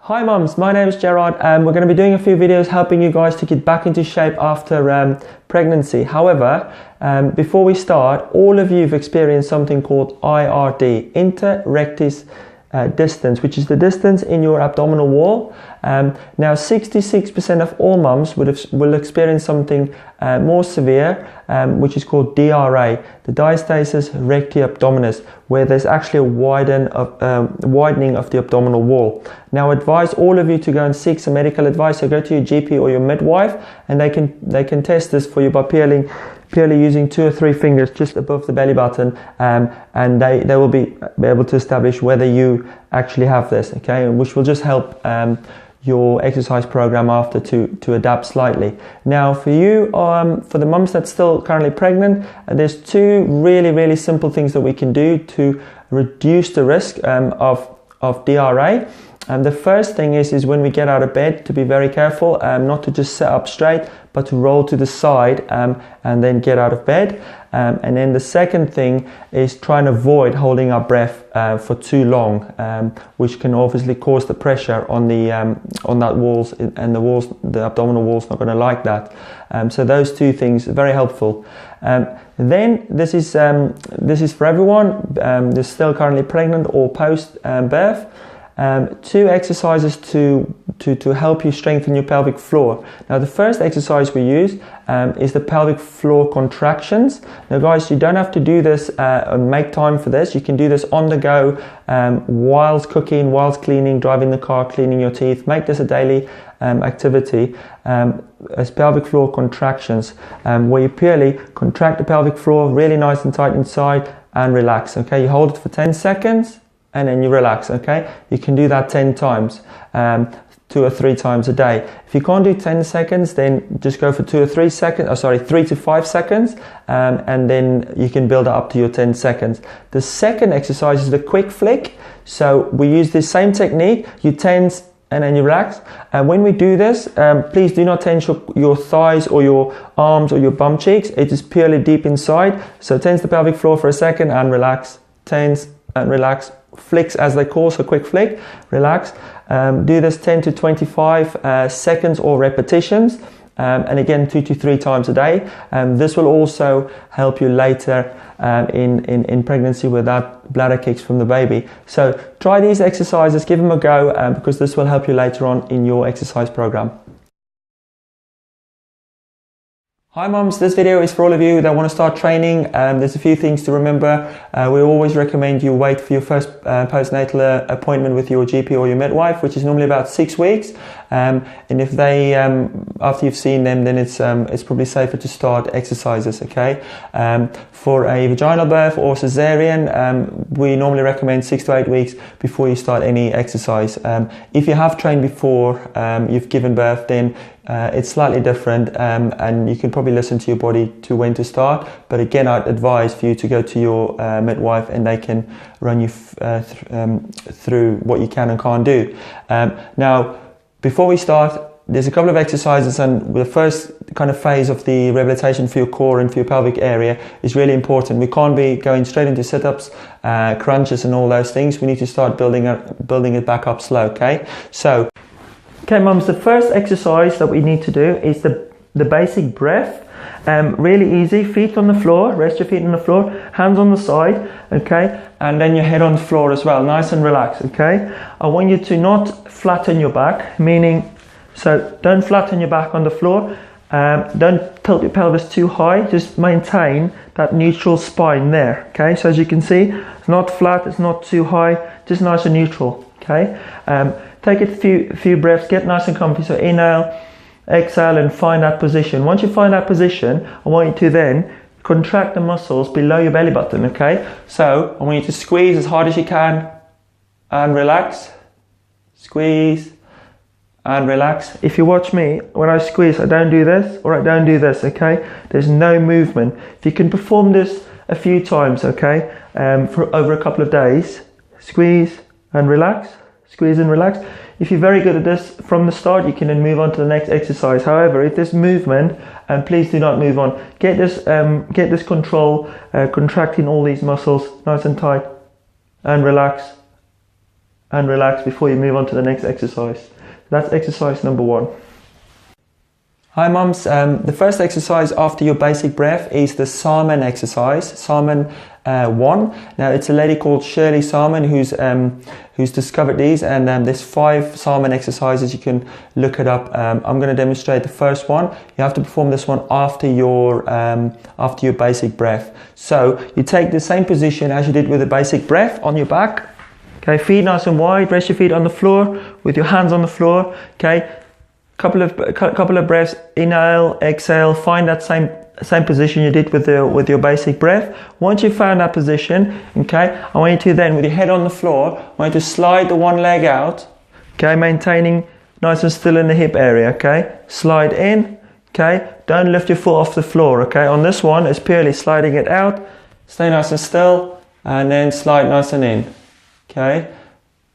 Hi mums, my name is Gerhard and we're going to be doing a few videos helping you guys to get back into shape after pregnancy. However, before we start, all of you have experienced something called IRD, inter-rectus distance, which is the distance in your abdominal wall. Now 66% of all mums will experience something more severe, which is called DRA, the diastasis recti abdominis, where there's actually a widening of the abdominal wall. Now I advise all of you to go and seek some medical advice, so go to your GP or your midwife and they can test this for you by purely using 2 or 3 fingers just above the belly button, and they will be able to establish whether you actually have this, okay, which will just help your exercise program after to adapt slightly. Now for you, for the mums that's still currently pregnant, there's 2 really simple things that we can do to reduce the risk of DRA. And the first thing is when we get out of bed, to be very careful, not to just sit up straight, but to roll to the side and then get out of bed. And then the second thing is try and avoid holding our breath for too long, which can obviously cause the pressure on that walls, and the abdominal wall's not going to like that. So those 2 things are very helpful. Then this is for everyone. They're still currently pregnant or post birth. 2 exercises to help you strengthen your pelvic floor. Now the first exercise we use is the pelvic floor contractions. Now guys, you don't have to do this and make time for this. You can do this on the go, whilst cooking, whilst cleaning, driving the car, cleaning your teeth. Make this a daily activity as pelvic floor contractions, where you purely contract the pelvic floor really nice and tight inside and relax. Okay, you hold it for 10 seconds and then you relax. Okay, you can do that 10 times, 2 or 3 times a day. If you can't do 10 seconds, then just go for 2 or 3 seconds, 3 to 5 seconds, and then you can build it up to your 10 seconds. The second exercise is the quick flick. So we use the same technique. You tense and then you relax. And when we do this, please do not tense your thighs or your arms or your bum cheeks. It is purely deep inside. So tense the pelvic floor for a second and relax. Tense and relax. Flicks, as they call, so quick flick, relax. Do this 10 to 25 seconds or repetitions, and again 2 to 3 times a day. This will also help you later in pregnancy without bladder kicks from the baby. So try these exercises, give them a go, because this will help you later on in your exercise program. Hi mums, this video is for all of you that want to start training. There's a few things to remember. We always recommend you wait for your first postnatal appointment with your GP or your midwife, which is normally about 6 weeks. And if they, after you've seen them, then it's probably safer to start exercises, okay? For a vaginal birth or cesarean, we normally recommend 6 to 8 weeks before you start any exercise. If you have trained before you've given birth, then it's slightly different, and you can probably listen to your body to when to start. But again, I'd advise for you to go to your midwife and they can run you through what you can and can't do. Now, before we start, there's a couple of exercises, and the first kind of phase of the rehabilitation for your core and for your pelvic area is really important. We can't be going straight into sit-ups, crunches and all those things. We need to start building it back up slow, okay? So, okay mums, the first exercise that we need to do is the basic breath. Really easy, feet on the floor, rest your feet on the floor, hands on the side, okay, and then your head on the floor as well, nice and relaxed, okay. I want you to not flatten your back, meaning, so don't flatten your back on the floor, don't tilt your pelvis too high, just maintain that neutral spine there, okay. So as you can see, it's not flat, it's not too high, just nice and neutral, okay. Take a few breaths, get nice and comfy, so inhale, exhale and find that position. Once you find that position, I want you to then contract the muscles below your belly button, okay? So I want you to squeeze as hard as you can and relax. Squeeze and relax. If you watch me, when I squeeze, I don't do this or I don't do this, okay? There's no movement. If you can perform this a few times, okay, for over a couple of days, squeeze and relax, squeeze and relax. If you're very good at this from the start, you can then move on to the next exercise. However, if there's movement, please do not move on. Get this control, contracting all these muscles nice and tight, and relax, and relax before you move on to the next exercise. That's exercise number 1. Hi mums, the first exercise after your basic breath is the Salmon exercise, Salmon 1. Now it's a lady called Shirley Salmon who's discovered these, and there's 5 Salmon exercises. You can look it up. I'm going to demonstrate the first one. You have to perform this one after your basic breath. So you take the same position as you did with the basic breath on your back. Okay, feet nice and wide, rest your feet on the floor with your hands on the floor. Okay, couple of breaths, inhale, exhale, find that same position you did with your basic breath. Once you've found that position, okay, I want you to then, with your head on the floor, I want you to slide the one leg out, okay, maintaining nice and still in the hip area, okay, slide in, okay, don't lift your foot off the floor, okay, on this one, it's purely sliding it out, stay nice and still, and then slide nice and in, okay,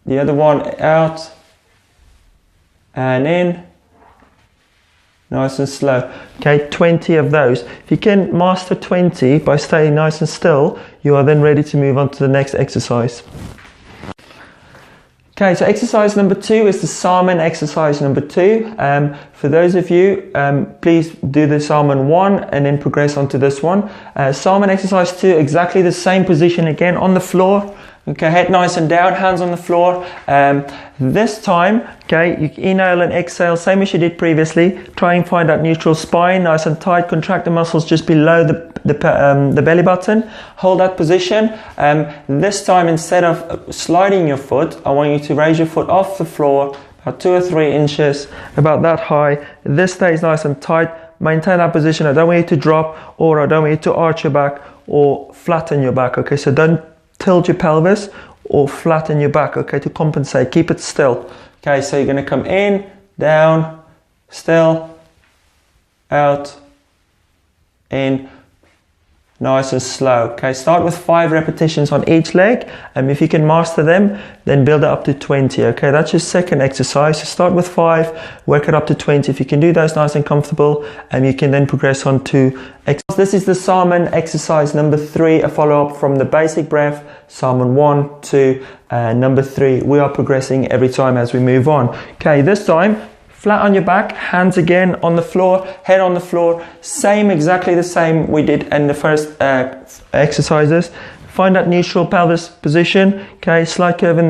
the other one out, and in, nice and slow. Okay, 20 of those. If you can master 20 by staying nice and still, you are then ready to move on to the next exercise. Okay, so exercise number 2 is the Salmon exercise number 2. For those of you, please do the Salmon 1 and then progress onto this one. Salmon exercise 2, exactly the same position again on the floor. Okay, head nice and down, hands on the floor. This time, okay, you inhale and exhale, same as you did previously. Try and find that neutral spine, nice and tight. Contract the muscles just below the belly button. Hold that position. This time, instead of sliding your foot, I want you to raise your foot off the floor, about 2 or 3 inches, about that high. This stays nice and tight. Maintain that position. I don't want you to drop, or I don't want you to arch your back or flatten your back. Okay, so don't tilt your pelvis or flatten your back, okay, to compensate. Keep it still. Okay, so you're going to come in, down, still, out, in, nice and slow. Okay, start with 5 repetitions on each leg, and if you can master them, then build it up to 20. Okay, that's your second exercise. So start with 5, work it up to 20. If you can do those nice and comfortable, and you can then progress on to exercise. This is the Salmon exercise number 3, a follow-up from the basic breath, Salmon 1 to number 3. We are progressing every time as we move on. Okay, this time, flat on your back, hands again on the floor, head on the floor, exactly the same we did in the first exercises. Find that neutral pelvis position, okay, slight curve in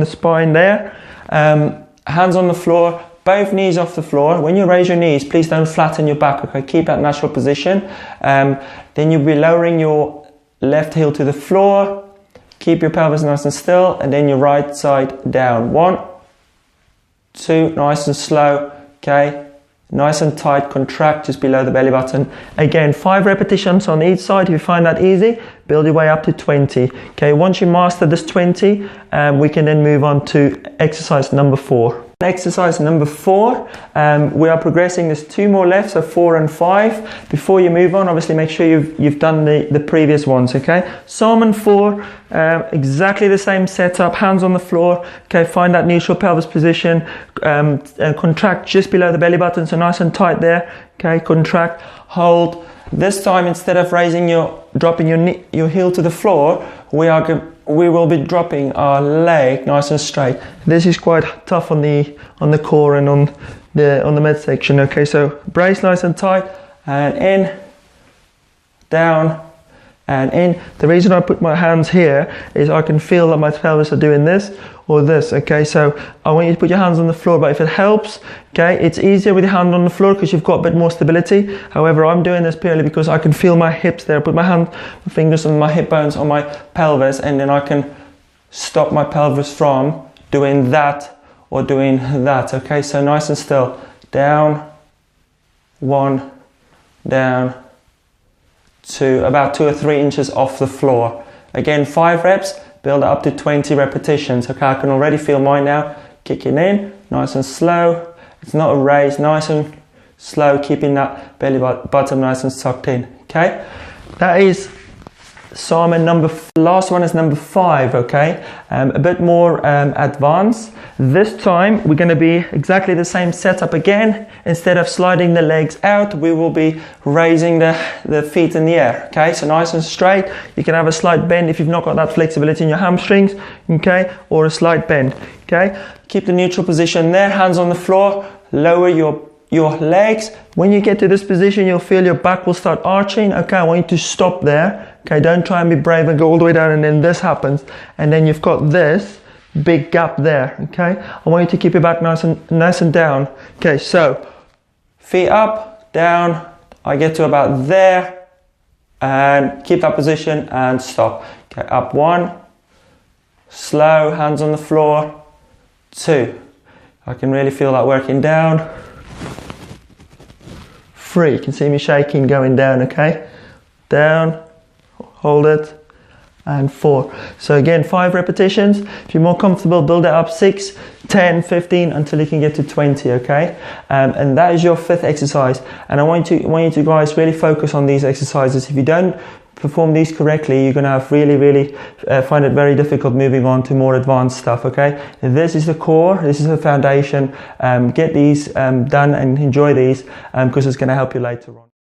the spine there. Hands on the floor, both knees off the floor. When you raise your knees, please don't flatten your back, okay, keep that natural position. Then you'll be lowering your left heel to the floor, keep your pelvis nice and still, and then your right side down. 1, 2, nice and slow, okay, nice and tight, contract just below the belly button. Again, 5 repetitions on each side. If you find that easy, build your way up to 20. Okay, once you master this 20, we can then move on to exercise number 4. Exercise number 4, we are progressing. There's 2 more left, so 4 and 5. Before you move on, obviously make sure you've done the previous ones, okay? Salmon 4, exactly the same setup, hands on the floor, okay, find that neutral pelvis position, contract just below the belly button, so nice and tight there, okay, contract, hold. This time, instead of dropping your heel to the floor, we will be dropping our leg nice and straight. This is quite tough on the core and on the midsection. Okay, so brace nice and tight, and in, down, and in. The reason I put my hands here is I can feel that my pelvis are doing this or this. Okay, so I want you to put your hands on the floor, but if it helps, okay, it's easier with your hand on the floor because you've got a bit more stability. However, I'm doing this purely because I can feel my hips there. I put my fingers on my hip bones on my pelvis, and then I can stop my pelvis from doing that or doing that. Okay, so nice and still, down, 1, down, 2, about 2 or 3 inches off the floor. Again, 5 reps, build it up to 20 repetitions. Okay, I can already feel mine now, kicking in, nice and slow. It's not a raise, nice and slow, keeping that belly button nice and sucked in. Okay, that is Simon, last one is number 5, okay? A bit more advanced. This time we're going to be exactly the same setup again. Instead of sliding the legs out, we will be raising the feet in the air, okay? So nice and straight. You can have a slight bend if you've not got that flexibility in your hamstrings, okay? Or a slight bend, okay? Keep the neutral position there, hands on the floor, lower your legs. When you get to this position, you'll feel your back will start arching. Okay, I want you to stop there. Okay, don't try and be brave and go all the way down and then this happens. And then you've got this big gap there, okay? I want you to keep your back nice and down. Okay, so feet up, down. I get to about there and keep that position and stop. Okay, up 1, slow, hands on the floor, 2. I can really feel that working down. 3, you can see me shaking going down, okay? Down, hold it, and 4. So again, 5 repetitions. If you're more comfortable, build it up 6, 10, 15 until you can get to 20, okay? And that is your 5th exercise. And I want you to guys really focus on these exercises. If you don't perform these correctly, you're going to have really find it very difficult moving on to more advanced stuff, okay? This is the core, this is the foundation. Get these done and enjoy these because it's going to help you later on.